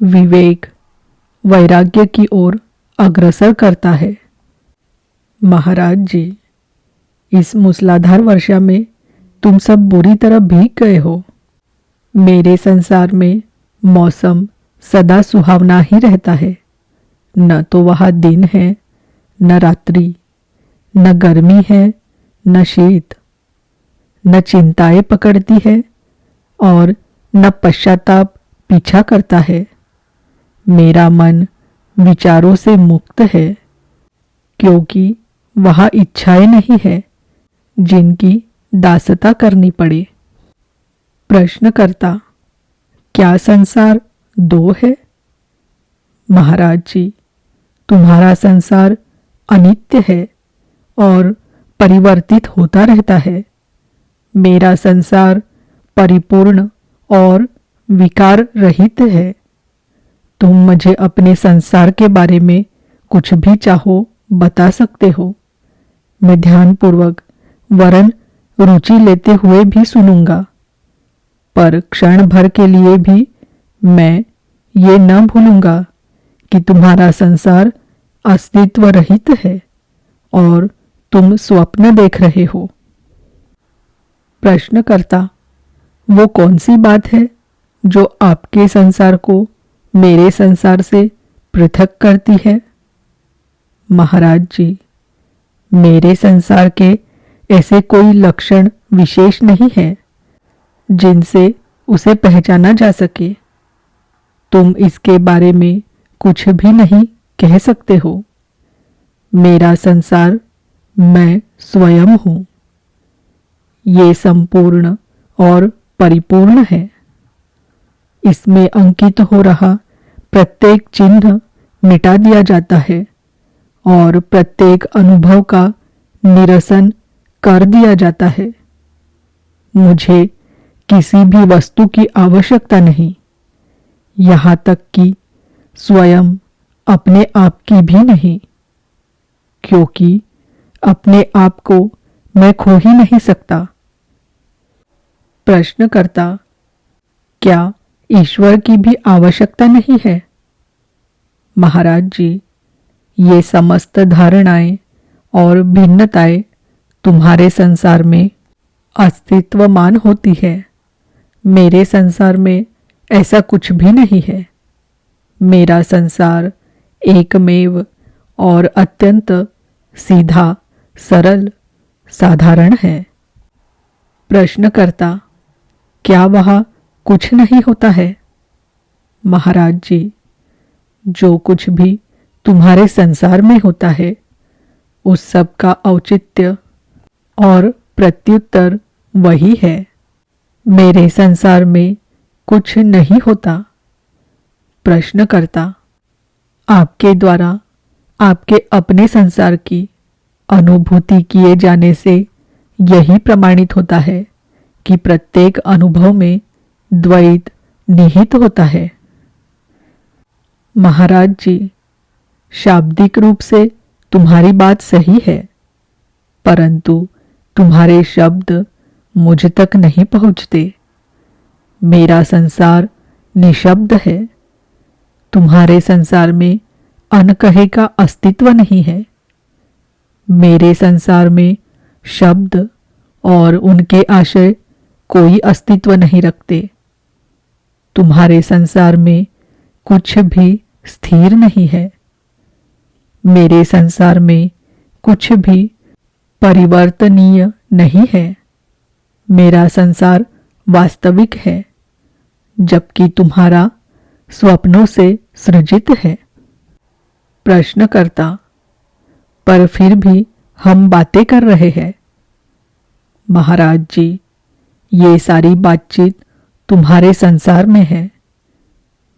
विवेक वैराग्य की ओर अग्रसर करता है। महाराज जी, इस मूसलाधार वर्षा में तुम सब बुरी तरह भीग गए हो। मेरे संसार में मौसम सदा सुहावना ही रहता है। न तो वहाँ दिन है न रात्रि, न गर्मी है न शीत, न चिंताएं पकड़ती है और न पश्चाताप पीछा करता है। मेरा मन विचारों से मुक्त है, क्योंकि वहाँ इच्छाएं नहीं है जिनकी दासता करनी पड़े। प्रश्नकर्ता, क्या संसार दो है? महाराज जी, तुम्हारा संसार अनित्य है और परिवर्तित होता रहता है। मेरा संसार परिपूर्ण और विकार रहित है। तुम मुझे अपने संसार के बारे में कुछ भी चाहो बता सकते हो। मैं ध्यानपूर्वक वरन रुचि लेते हुए भी सुनूंगा, पर क्षण भर के लिए भी मैं ये न भूलूंगा कि तुम्हारा संसार अस्तित्व रहित है और तुम स्वप्न देख रहे हो। प्रश्नकर्ता, वो कौन सी बात है जो आपके संसार को मेरे संसार से पृथक करती है? महाराज जी, मेरे संसार के ऐसे कोई लक्षण विशेष नहीं है जिनसे उसे पहचाना जा सके। तुम इसके बारे में कुछ भी नहीं कह सकते हो। मेरा संसार मैं स्वयं हूँ। ये संपूर्ण और परिपूर्ण है। इसमें अंकित हो रहा प्रत्येक चिन्ह मिटा दिया जाता है और प्रत्येक अनुभव का निरसन कर दिया जाता है। मुझे किसी भी वस्तु की आवश्यकता नहीं, यहाँ तक कि स्वयं अपने आप की भी नहीं, क्योंकि अपने आप को मैं खो ही नहीं सकता। प्रश्नकर्ता, क्या ईश्वर की भी आवश्यकता नहीं है? महाराज जी, ये समस्त धारणाएं और भिन्नताएं तुम्हारे संसार में अस्तित्वमान होती है। मेरे संसार में ऐसा कुछ भी नहीं है। मेरा संसार एकमेव और अत्यंत सीधा, सरल, साधारण है। प्रश्नकर्ता, क्या वहाँ कुछ नहीं होता है? महाराज जी, जो कुछ भी तुम्हारे संसार में होता है उस सब का औचित्य और प्रत्युत्तर वही है। मेरे संसार में कुछ नहीं होता। प्रश्नकर्ता, आपके द्वारा आपके अपने संसार की अनुभूति किए जाने से यही प्रमाणित होता है कि प्रत्येक अनुभव में द्वैत निहित होता है। महाराज जी, शाब्दिक रूप से तुम्हारी बात सही है, परंतु तुम्हारे शब्द मुझ तक नहीं पहुँचते। मेरा संसार निशब्द है। तुम्हारे संसार में अनकहे का अस्तित्व नहीं है। मेरे संसार में शब्द और उनके आशय कोई अस्तित्व नहीं रखते। तुम्हारे संसार में कुछ भी स्थिर नहीं है। मेरे संसार में कुछ भी परिवर्तनीय नहीं है। मेरा संसार वास्तविक है, जबकि तुम्हारा स्वप्नों से सृजित है। प्रश्नकर्ता, पर फिर भी हम बातें कर रहे हैं। महाराज जी, ये सारी बातचीत तुम्हारे संसार में है।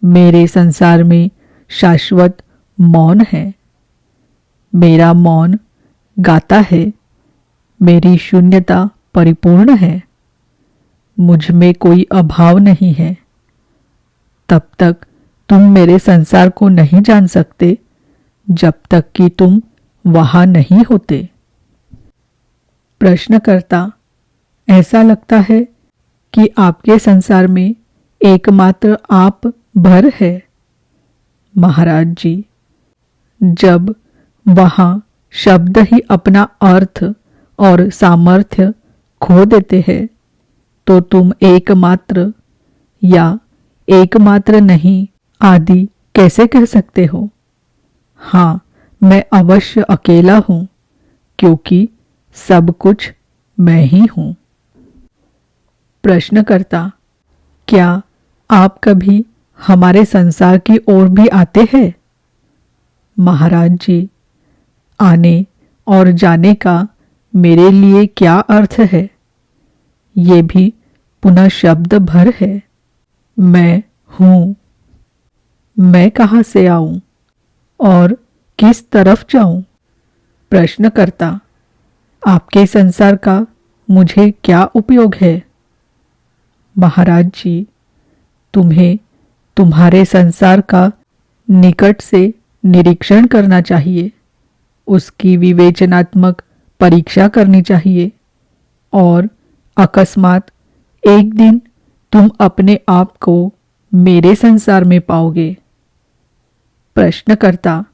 मेरे संसार में शाश्वत मौन है। मेरा मौन गाता है। मेरी शून्यता परिपूर्ण है। मुझ में कोई अभाव नहीं है। तब तक तुम मेरे संसार को नहीं जान सकते जब तक कि तुम वहां नहीं होते। प्रश्नकर्ता, ऐसा लगता है कि आपके संसार में एकमात्र आप भर है। महाराज जी, जब वहाँ शब्द ही अपना अर्थ और सामर्थ्य खो देते हैं तो तुम एकमात्र या एकमात्र नहीं आदि कैसे कह सकते हो? हाँ, मैं अवश्य अकेला हूँ, क्योंकि सब कुछ मैं ही हूँ। प्रश्नकर्ता, क्या आप कभी हमारे संसार की ओर भी आते हैं? महाराज जी, आने और जाने का मेरे लिए क्या अर्थ है? ये भी पुनः शब्द भर है। मैं हूँ। मैं कहाँ से आऊं और किस तरफ जाऊं? प्रश्नकर्ता, आपके संसार का मुझे क्या उपयोग है? महाराज जी, तुम्हें तुम्हारे संसार का निकट से निरीक्षण करना चाहिए, उसकी विवेचनात्मक परीक्षा करनी चाहिए और अकस्मात एक दिन तुम अपने आप को मेरे संसार में पाओगे। प्रश्नकर्ता,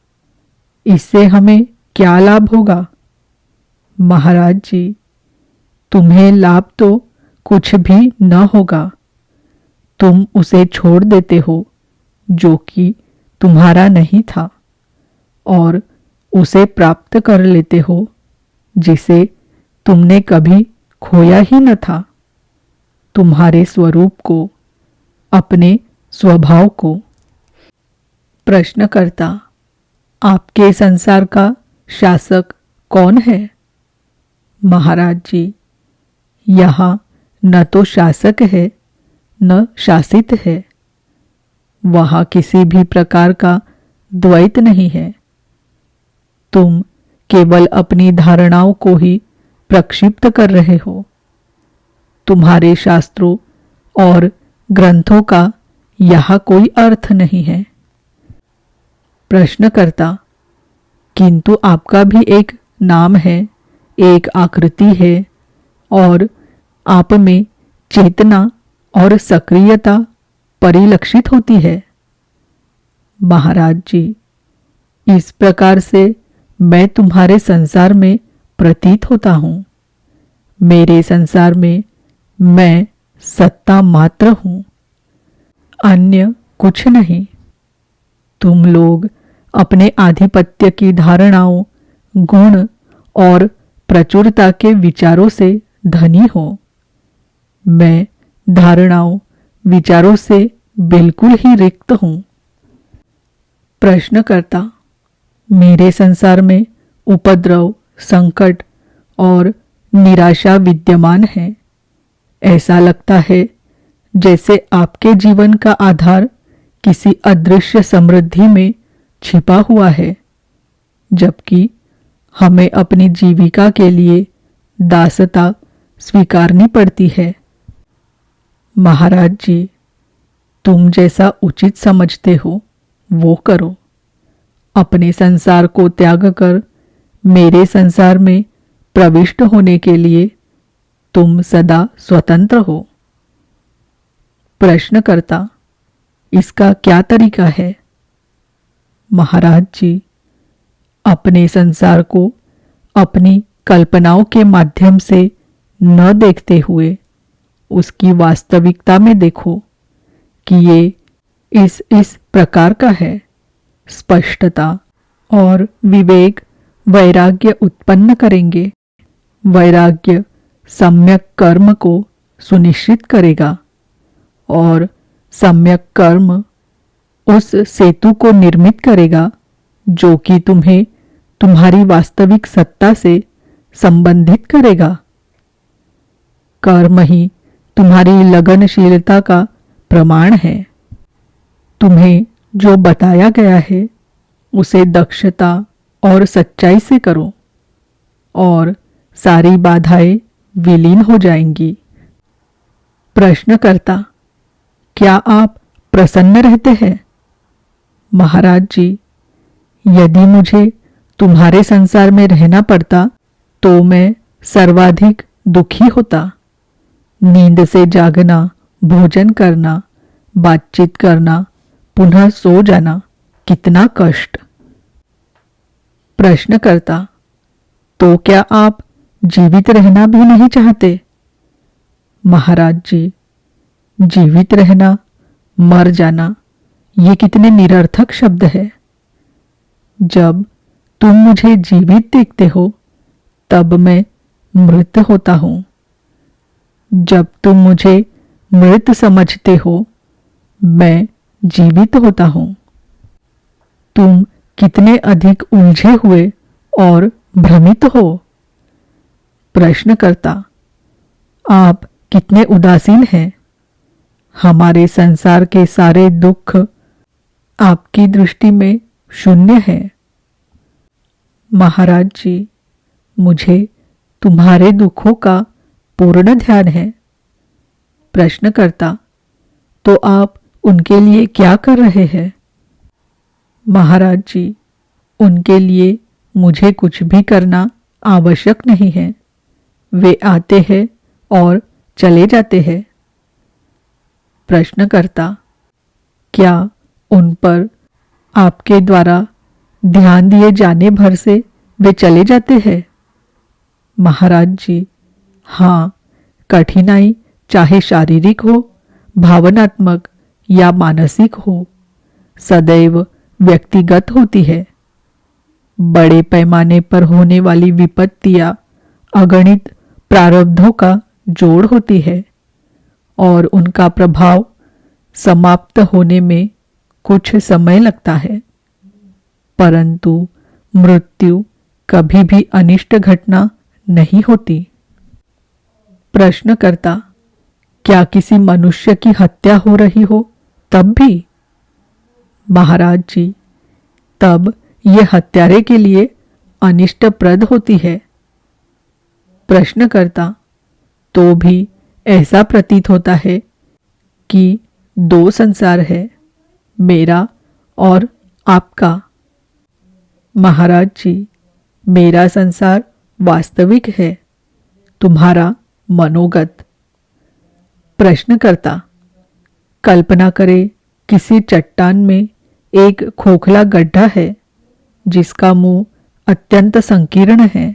इससे हमें क्या लाभ होगा? महाराज जी, तुम्हें लाभ तो कुछ भी न होगा। तुम उसे छोड़ देते हो जो कि तुम्हारा नहीं था और उसे प्राप्त कर लेते हो जिसे तुमने कभी खोया ही न था, तुम्हारे स्वरूप को, अपने स्वभाव को। प्रश्नकर्ता, आपके संसार का शासक कौन है? महाराज जी, यहाँ न तो शासक है न शासित है। वहाँ किसी भी प्रकार का द्वैत नहीं है। तुम केवल अपनी धारणाओं को ही प्रक्षिप्त कर रहे हो। तुम्हारे शास्त्रों और ग्रंथों का यहाँ कोई अर्थ नहीं है। प्रश्नकर्ता, किंतु आपका भी एक नाम है, एक आकृति है और आप में चेतना और सक्रियता परिलक्षित होती है। महाराज जी, इस प्रकार से मैं तुम्हारे संसार में प्रतीत होता हूँ। मेरे संसार में मैं सत्ता मात्र हूँ, अन्य कुछ नहीं। तुम लोग अपने आधिपत्य की धारणाओं, गुण और प्रचुरता के विचारों से धनी हो। मैं धारणाओं, विचारों से बिल्कुल ही रिक्त हूँ। प्रश्नकर्ता, मेरे संसार में उपद्रव, संकट और निराशा विद्यमान है। ऐसा लगता है जैसे आपके जीवन का आधार किसी अदृश्य समृद्धि में छिपा हुआ है, जबकि हमें अपनी जीविका के लिए दासता स्वीकारनी पड़ती है। महाराज जी, तुम जैसा उचित समझते हो वो करो। अपने संसार को त्याग कर मेरे संसार में प्रविष्ट होने के लिए तुम सदा स्वतंत्र हो। प्रश्नकर्ता, इसका क्या तरीका है? महाराज जी, अपने संसार को अपनी कल्पनाओं के माध्यम से न देखते हुए उसकी वास्तविकता में देखो कि ये इस प्रकार का है। स्पष्टता और विवेक वैराग्य उत्पन्न करेंगे। वैराग्य सम्यक कर्म को सुनिश्चित करेगा और सम्यक कर्म उस सेतु को निर्मित करेगा जो कि तुम्हें तुम्हारी वास्तविक सत्ता से संबंधित करेगा। कर्म ही तुम्हारी लगनशीलता का प्रमाण है। तुम्हें जो बताया गया है उसे दक्षता और सच्चाई से करो और सारी बाधाएं विलीन हो जाएंगी। प्रश्नकर्ता, क्या आप प्रसन्न रहते हैं? महाराज जी, यदि मुझे तुम्हारे संसार में रहना पड़ता तो मैं सर्वाधिक दुखी होता। नींद से जागना, भोजन करना, बातचीत करना, पुनः सो जाना कितना कष्ट। प्रश्नकर्ता, तो क्या आप जीवित रहना भी नहीं चाहते? महाराज जी, जीवित रहना, मर जाना, ये कितने निरर्थक शब्द है। जब तुम मुझे जीवित देखते हो तब मैं मृत होता हूं। जब तुम मुझे मृत समझते हो मैं जीवित होता हूं। तुम कितने अधिक उलझे हुए और भ्रमित हो। प्रश्नकर्ता, आप कितने उदासीन हैं। हमारे संसार के सारे दुख आपकी दृष्टि में शून्य है। महाराज जी, मुझे तुम्हारे दुखों का पूर्ण ध्यान है। प्रश्नकर्ता, तो आप उनके लिए क्या कर रहे हैं? महाराज जी, उनके लिए मुझे कुछ भी करना आवश्यक नहीं है। वे आते हैं और चले जाते हैं। प्रश्नकर्ता, क्या उन पर आपके द्वारा ध्यान दिए जाने भर से वे चले जाते हैं? महाराज जी, हाँ, कठिनाई चाहे शारीरिक हो, भावनात्मक या मानसिक हो, सदैव व्यक्तिगत होती है। बड़े पैमाने पर होने वाली विपत्तियां अगणित प्रारब्धों का जोड़ होती है और उनका प्रभाव समाप्त होने में कुछ समय लगता है, परंतु मृत्यु कभी भी अनिष्ट घटना नहीं होती। प्रश्नकर्ता, क्या किसी मनुष्य की हत्या हो रही हो तब भी? महाराज जी, तब यह हत्यारे के लिए अनिष्टप्रद होती है। प्रश्नकर्ता, तो भी ऐसा प्रतीत होता है कि दो संसार है, मेरा और आपका। महाराज जी, मेरा संसार वास्तविक है, तुम्हारा मनोगत। प्रश्नकर्ता, कल्पना करें किसी चट्टान में एक खोखला गड्ढा है जिसका मुंह अत्यंत संकीर्ण है।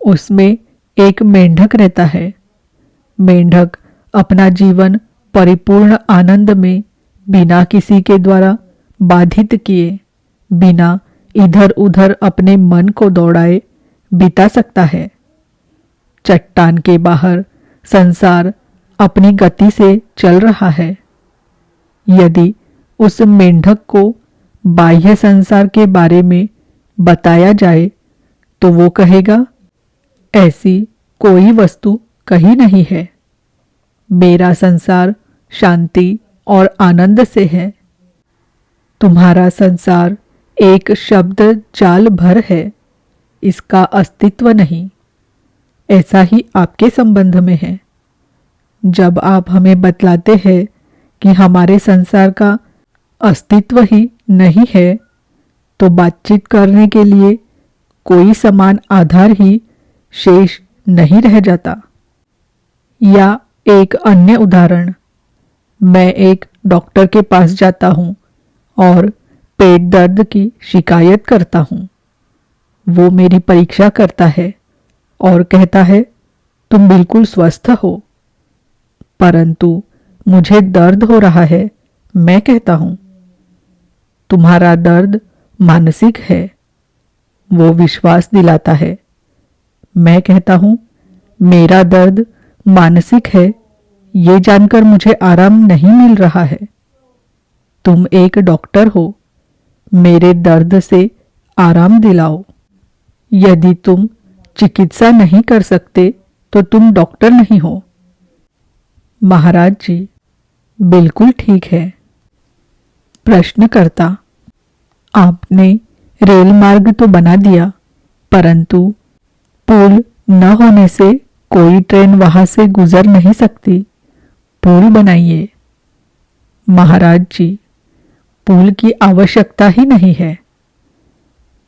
उसमें एक मेंढक रहता है। मेंढक अपना जीवन परिपूर्ण आनंद में बिना किसी के द्वारा बाधित किए, बिना इधर उधर अपने मन को दौड़ाए बिता सकता है। चट्टान के बाहर संसार अपनी गति से चल रहा है। यदि उस मेंढक को बाह्य संसार के बारे में बताया जाए तो वो कहेगा, ऐसी कोई वस्तु कहीं नहीं है, मेरा संसार शांति और आनंद से है। तुम्हारा संसार एक शब्द जाल भर है, इसका अस्तित्व नहीं। ऐसा ही आपके संबंध में है। जब आप हमें बतलाते हैं कि हमारे संसार का अस्तित्व ही नहीं है, तो बातचीत करने के लिए कोई समान आधार ही शेष नहीं रह जाता। या एक अन्य उदाहरण, मैं एक डॉक्टर के पास जाता हूँ और पेट दर्द की शिकायत करता हूँ। वो मेरी परीक्षा करता है और कहता है, तुम बिल्कुल स्वस्थ हो। परंतु मुझे दर्द हो रहा है। मैं कहता हूँ, तुम्हारा दर्द मानसिक है। वो विश्वास दिलाता है। मैं कहता हूँ, मेरा दर्द मानसिक है, ये जानकर मुझे आराम नहीं मिल रहा है। तुम एक डॉक्टर हो, मेरे दर्द से आराम दिलाओ। यदि तुम चिकित्सा नहीं कर सकते तो तुम डॉक्टर नहीं हो। महाराज जी, बिल्कुल ठीक है। प्रश्नकर्ता, आपने रेल मार्ग तो बना दिया, परंतु पुल न होने से कोई ट्रेन वहां से गुजर नहीं सकती। पुल बनाइए। महाराज जी, पुल की आवश्यकता ही नहीं है।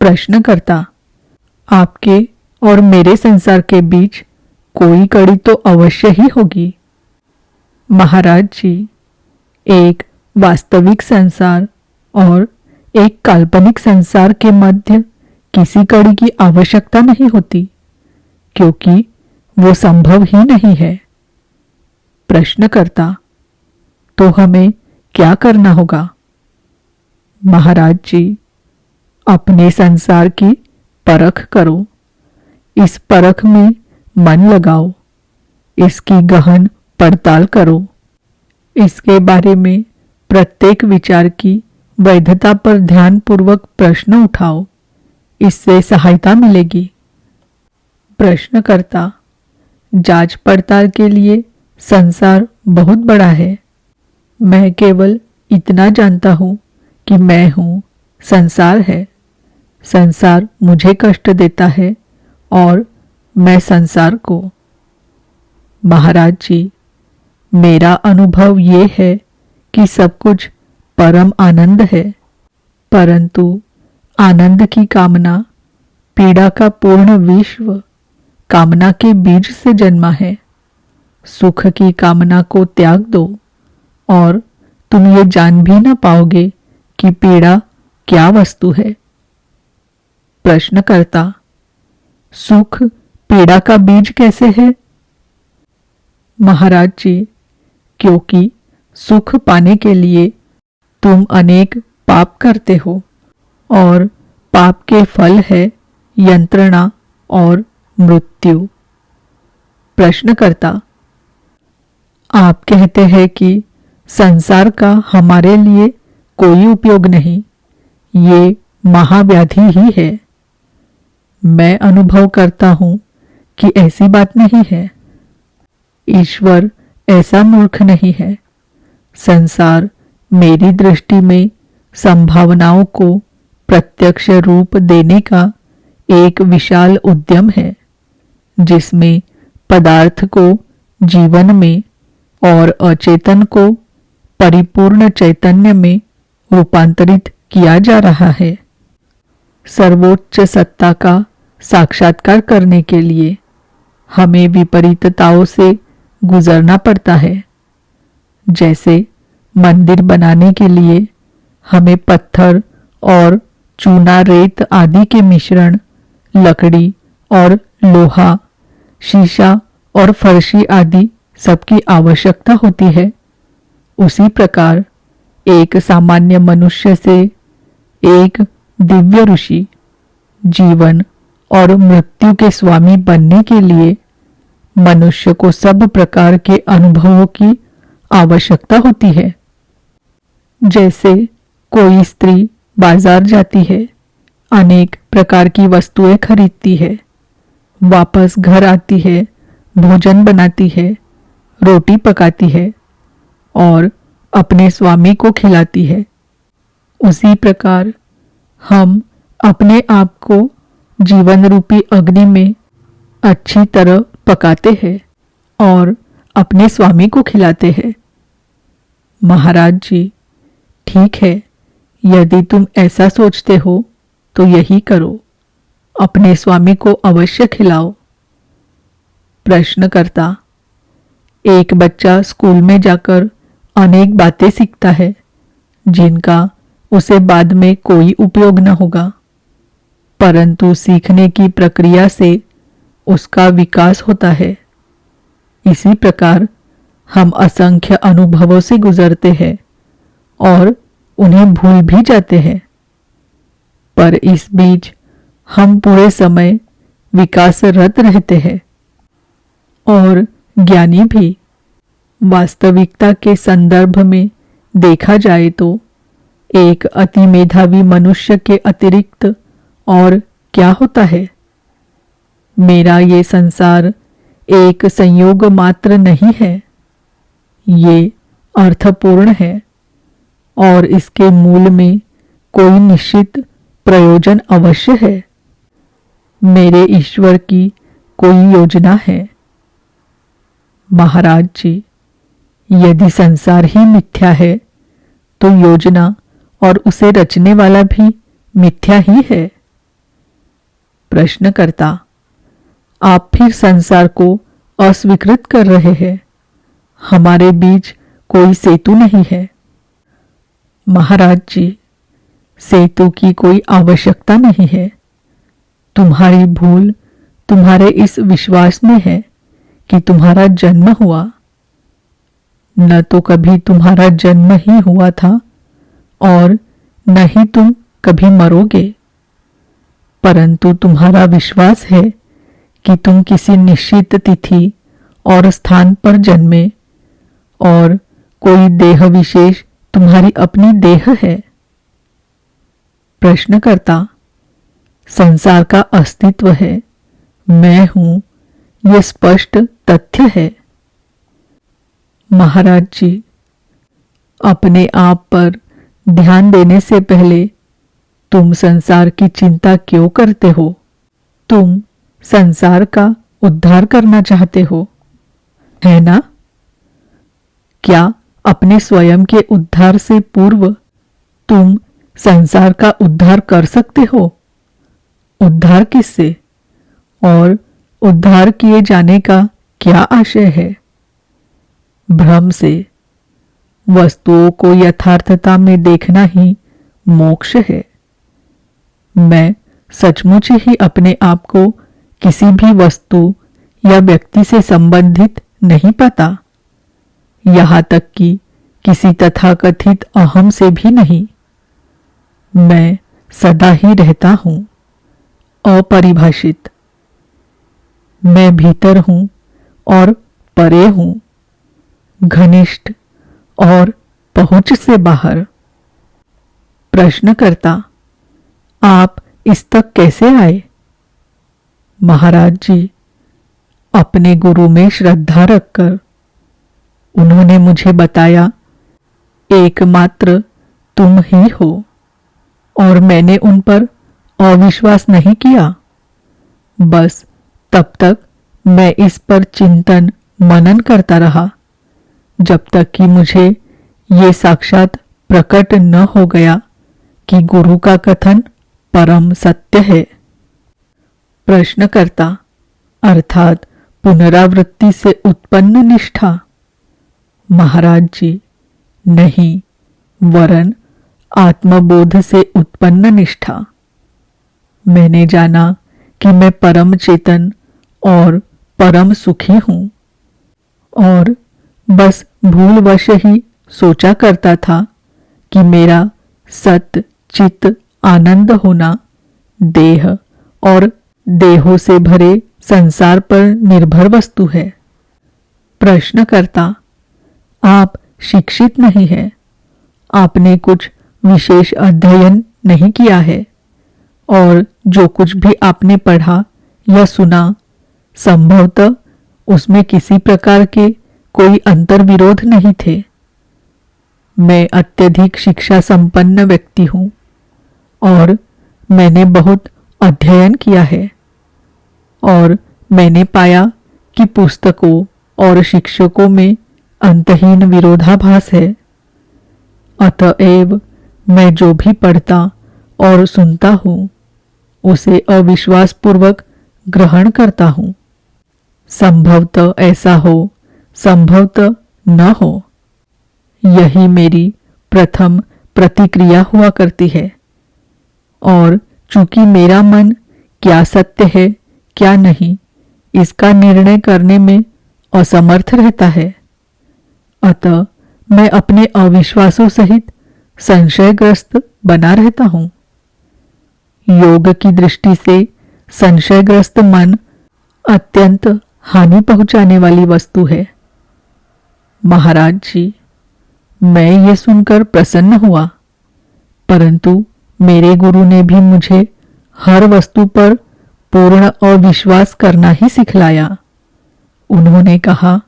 प्रश्नकर्ता, आपके और मेरे संसार के बीच कोई कड़ी तो अवश्य ही होगी। महाराज जी, एक वास्तविक संसार और एक काल्पनिक संसार के मध्य किसी कड़ी की आवश्यकता नहीं होती, क्योंकि वो संभव ही नहीं है। प्रश्नकर्ता, तो हमें क्या करना होगा? महाराज जी, अपने संसार की परख करो। इस परख में मन लगाओ, इसकी गहन पड़ताल करो। इसके बारे में प्रत्येक विचार की वैधता पर ध्यानपूर्वक प्रश्न उठाओ। इससे सहायता मिलेगी। प्रश्नकर्ता, जांच पड़ताल के लिए संसार बहुत बड़ा है। मैं केवल इतना जानता हूँ कि मैं हूँ, संसार है। संसार मुझे कष्ट देता है और मैं संसार को। महाराज जी, मेरा अनुभव ये है कि सब कुछ परम आनंद है, परंतु आनंद की कामना, पीड़ा का पूर्ण विश्व कामना के बीज से जन्मा है। सुख की कामना को त्याग दो और तुम ये जान भी न पाओगे कि पीड़ा क्या वस्तु है। प्रश्नकर्ता, सुख पीड़ा का बीज कैसे है? महाराज जी, क्योंकि सुख पाने के लिए तुम अनेक पाप करते हो और पाप के फल है यंत्रणा और मृत्यु। प्रश्नकर्ता, आप कहते हैं कि संसार का हमारे लिए कोई उपयोग नहीं, ये महाव्याधि ही है। मैं अनुभव करता हूं कि ऐसी बात नहीं है। ईश्वर ऐसा मूर्ख नहीं है। संसार मेरी दृष्टि में संभावनाओं को प्रत्यक्ष रूप देने का एक विशाल उद्यम है, जिसमें पदार्थ को जीवन में और अचेतन को परिपूर्ण चैतन्य में रूपांतरित किया जा रहा है। सर्वोच्च सत्ता का साक्षात्कार करने के लिए हमें विपरीतताओं से गुजरना पड़ता है। जैसे मंदिर बनाने के लिए हमें पत्थर और चूना रेत आदि के मिश्रण, लकड़ी और लोहा, शीशा और फर्शी आदि सबकी आवश्यकता होती है, उसी प्रकार एक सामान्य मनुष्य से एक दिव्य ऋषि जीवन और मृत्यु के स्वामी बनने के लिए मनुष्य को सब प्रकार के अनुभवों की आवश्यकता होती है। जैसे कोई स्त्री बाजार जाती है, अनेक प्रकार की वस्तुएं खरीदती है, वापस घर आती है, भोजन बनाती है, रोटी पकाती है और अपने स्वामी को खिलाती है, उसी प्रकार हम अपने आप को जीवन रूपी अग्नि में अच्छी तरह पकाते हैं और अपने स्वामी को खिलाते हैं। महाराज जी, ठीक है, यदि तुम ऐसा सोचते हो तो यही करो, अपने स्वामी को अवश्य खिलाओ। प्रश्नकर्ता, एक बच्चा स्कूल में जाकर अनेक बातें सीखता है जिनका उसे बाद में कोई उपयोग न होगा, परंतु सीखने की प्रक्रिया से उसका विकास होता है। इसी प्रकार हम असंख्य अनुभवों से गुजरते हैं और उन्हें भूल भी जाते हैं, पर इस बीच हम पूरे समय विकासरत रहते हैं और ज्ञानी भी। वास्तविकता के संदर्भ में देखा जाए तो एक अति मेधावी मनुष्य के अतिरिक्त और क्या होता है? मेरा ये संसार एक संयोग मात्र नहीं है, ये अर्थपूर्ण है और इसके मूल में कोई निश्चित प्रयोजन अवश्य है। मेरे ईश्वर की कोई योजना है। महाराज जी, यदि संसार ही मिथ्या है तो योजना और उसे रचने वाला भी मिथ्या ही है। प्रश्नकर्ता, आप फिर संसार को अस्वीकृत कर रहे हैं। हमारे बीच कोई सेतु नहीं है। महाराज जी, सेतु की कोई आवश्यकता नहीं है। तुम्हारी भूल तुम्हारे इस विश्वास में है कि तुम्हारा जन्म हुआ। न तो कभी तुम्हारा जन्म ही हुआ था और न ही तुम कभी मरोगे, परंतु तुम्हारा विश्वास है कि तुम किसी निश्चित तिथि और स्थान पर जन्मे और कोई देह विशेष तुम्हारी अपनी देह है। प्रश्नकर्ता, संसार का अस्तित्व है, मैं हूं, यह स्पष्ट तथ्य है। महाराज जी, अपने आप पर ध्यान देने से पहले तुम संसार की चिंता क्यों करते हो? तुम संसार का उद्धार करना चाहते हो, है ना? क्या अपने स्वयं के उद्धार से पूर्व तुम संसार का उद्धार कर सकते हो? उद्धार किससे और उद्धार किए जाने का क्या आशय है? भ्रम से। वस्तुओं को यथार्थता में देखना ही मोक्ष है। मैं सचमुच ही अपने आप को किसी भी वस्तु या व्यक्ति से संबंधित नहीं पाता, यहाँ तक कि किसी तथाकथित अहम से भी नहीं। मैं सदा ही रहता हूं, अपरिभाषित। मैं भीतर हूं और परे हूं, घनिष्ठ और पहुंच से बाहर। प्रश्नकर्ता, आप इस तक कैसे आए? महाराज जी, अपने गुरु में श्रद्धा रखकर। उन्होंने मुझे बताया, एकमात्र तुम ही हो, और मैंने उन पर अविश्वास नहीं किया। बस तब तक मैं इस पर चिंतन मनन करता रहा जब तक कि मुझे ये साक्षात प्रकट न हो गया कि गुरु का कथन परम सत्य है। प्रश्नकर्ता, अर्थात पुनरावृत्ति से उत्पन्न निष्ठा? महाराज जी, नहीं, वरन आत्मबोध से उत्पन्न निष्ठा। मैंने जाना कि मैं परम चेतन और परम सुखी हूं और बस भूलवश ही सोचा करता था कि मेरा सत चित आनंद होना देह और देहों से भरे संसार पर निर्भर वस्तु है। प्रश्नकर्ता, आप शिक्षित नहीं है, आपने कुछ विशेष अध्ययन नहीं किया है और जो कुछ भी आपने पढ़ा या सुना, संभवतः उसमें किसी प्रकार के कोई अंतर्विरोध नहीं थे। मैं अत्यधिक शिक्षा संपन्न व्यक्ति हूँ और मैंने बहुत अध्ययन किया है और मैंने पाया कि पुस्तकों और शिक्षकों में अंतहीन विरोधाभास है। अतएव मैं जो भी पढ़ता और सुनता हूँ उसे अविश्वास पूर्वक ग्रहण करता हूँ। संभवतः ऐसा हो, संभवतः न हो, यही मेरी प्रथम प्रतिक्रिया हुआ करती है। और चूंकि मेरा मन क्या सत्य है क्या नहीं इसका निर्णय करने में असमर्थ रहता है, अतः मैं अपने अविश्वासों सहित संशयग्रस्त बना रहता हूँ। योग की दृष्टि से संशयग्रस्त मन अत्यंत हानि पहुंचाने वाली वस्तु है। महाराज जी, मैं ये सुनकर प्रसन्न हुआ, परंतु मेरे गुरु ने भी मुझे हर वस्तु पर पूर्ण अविश्वास करना ही सिखलाया। उन्होंने कहा,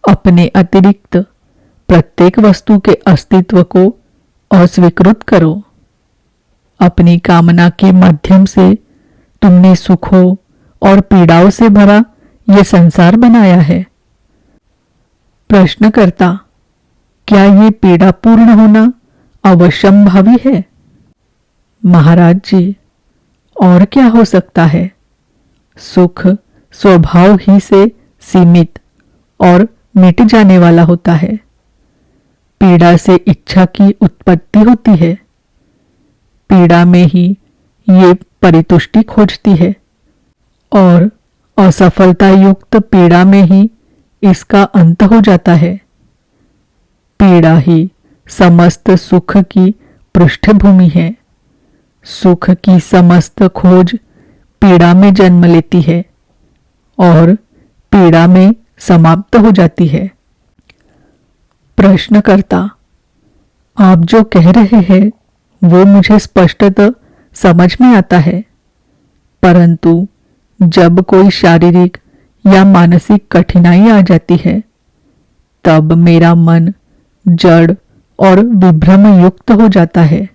अपने अतिरिक्त प्रत्येक वस्तु के अस्तित्व को अस्वीकृत करो। अपनी कामना के माध्यम से तुमने सुखों और पीड़ाओं से भरा यह संसार बनाया है। प्रश्नकर्ता, क्या ये पीड़ापूर्ण होना अवश्यंभावी है? महाराज जी, और क्या हो सकता है? सुख स्वभाव ही से सीमित और मिट जाने वाला होता है। पीड़ा से इच्छा की उत्पत्ति होती है। पीड़ा में ही ये परितुष्टि खोजती है और असफलता युक्त पीड़ा में ही इसका अंत हो जाता है। पीड़ा ही समस्त सुख की पृष्ठभूमि है। सुख की समस्त खोज पीड़ा में जन्म लेती है और पीड़ा में समाप्त हो जाती है। प्रश्नकर्ता, आप जो कह रहे हैं वो मुझे स्पष्टतः समझ में आता है, परंतु जब कोई शारीरिक या मानसिक कठिनाई आ जाती है तब मेरा मन जड़ और विभ्रम युक्त हो जाता है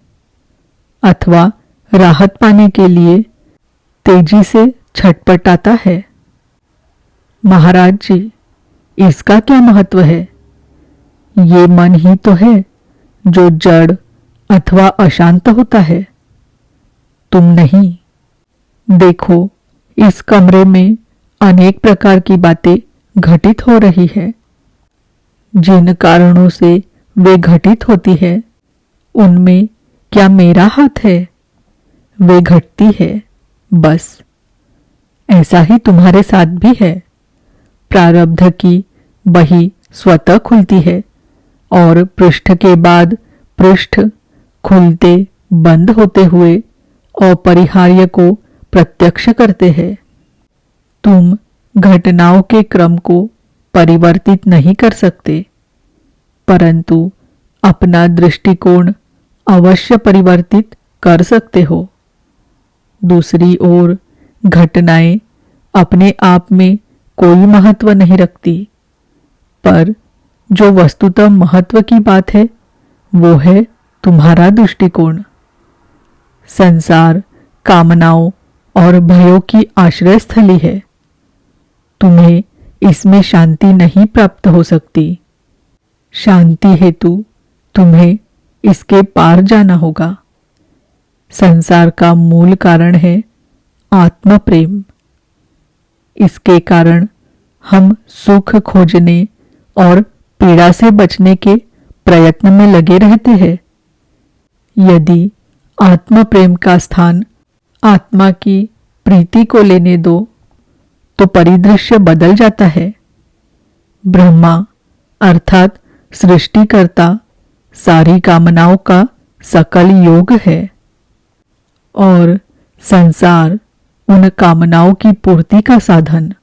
अथवा राहत पाने के लिए तेजी से छटपटाता है। महाराज जी, इसका क्या महत्व है? ये मन ही तो है जो जड़ अथवा अशांत होता है, तुम नहीं। देखो, इस कमरे में अनेक प्रकार की बातें घटित हो रही है। जिन कारणों से वे घटित होती है उनमें क्या मेरा हाथ है? वे घटती है, बस। ऐसा ही तुम्हारे साथ भी है। प्रारब्ध की बही स्वतः खुलती है और पृष्ठ के बाद पृष्ठ खुलते बंद होते हुए अपरिहार्य को प्रत्यक्ष करते हैं। तुम घटनाओं के क्रम को परिवर्तित नहीं कर सकते, परंतु अपना दृष्टिकोण अवश्य परिवर्तित कर सकते हो। दूसरी ओर घटनाएं अपने आप में कोई महत्व नहीं रखती, पर जो वस्तुतः महत्व की बात है वो है तुम्हारा दृष्टिकोण। संसार कामनाओं और भयों की आश्रय स्थली है। तुम्हें इसमें शांति नहीं प्राप्त हो सकती। शांति हेतु तुम्हें इसके पार जाना होगा। संसार का मूल कारण है आत्म प्रेम। इसके कारण हम सुख खोजने और पीड़ा से बचने के प्रयत्न में लगे रहते हैं। यदि आत्म प्रेम का स्थान आत्मा की प्रीति को लेने दो तो परिदृश्य बदल जाता है। ब्रह्मा अर्थात सृष्टिकर्ता सारी कामनाओं का सकल योग है और संसार उन कामनाओं की पूर्ति का साधन।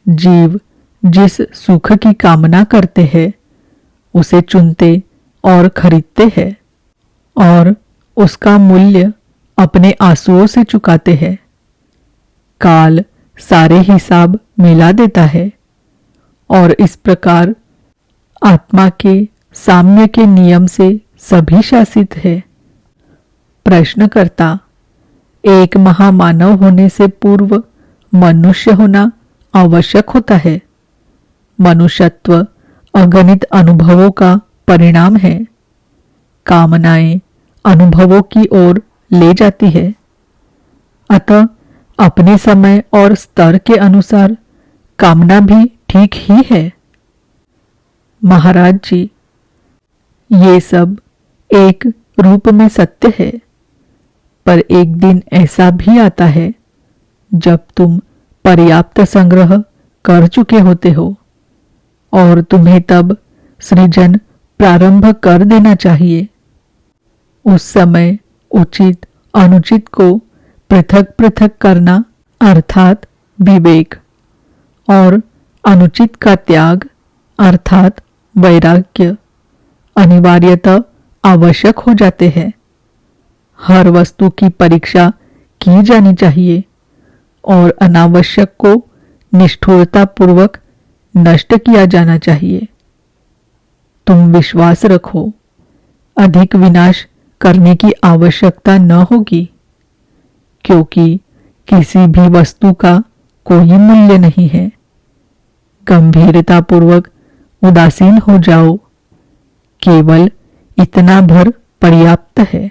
जीव जिस सुख की कामना करते हैं उसे चुनते और खरीदते हैं और उसका मूल्य अपने आंसुओं से चुकाते हैं। काल सारे हिसाब मिला देता है और इस प्रकार आत्मा के साम्य के नियम से सभी शासित है। प्रश्नकर्ता, एक महामानव होने से पूर्व मनुष्य होना आवश्यक होता है। मनुष्यत्व अगणित अनुभवों का परिणाम है। कामनाएं अनुभवों की ओर ले जाती है, अतः अपने समय और स्तर के अनुसार कामना भी ठीक ही है। महाराज जी, ये सब एक रूप में सत्य है, पर एक दिन ऐसा भी आता है जब तुम पर्याप्त संग्रह कर चुके होते हो और तुम्हें तब सृजन प्रारंभ कर देना चाहिए। उस समय उचित अनुचित को पृथक पृथक करना अर्थात विवेक और अनुचित का त्याग अर्थात वैराग्य अनिवार्यतः आवश्यक हो जाते हैं। हर वस्तु की परीक्षा की जानी चाहिए और अनावश्यक को निष्ठुरता पूर्वक नष्ट किया जाना चाहिए। तुम विश्वास रखो, अधिक विनाश करने की आवश्यकता न होगी, क्योंकि किसी भी वस्तु का कोई मूल्य नहीं है। गंभीरता पूर्वक उदासीन हो जाओ, केवल इतना भर पर्याप्त है।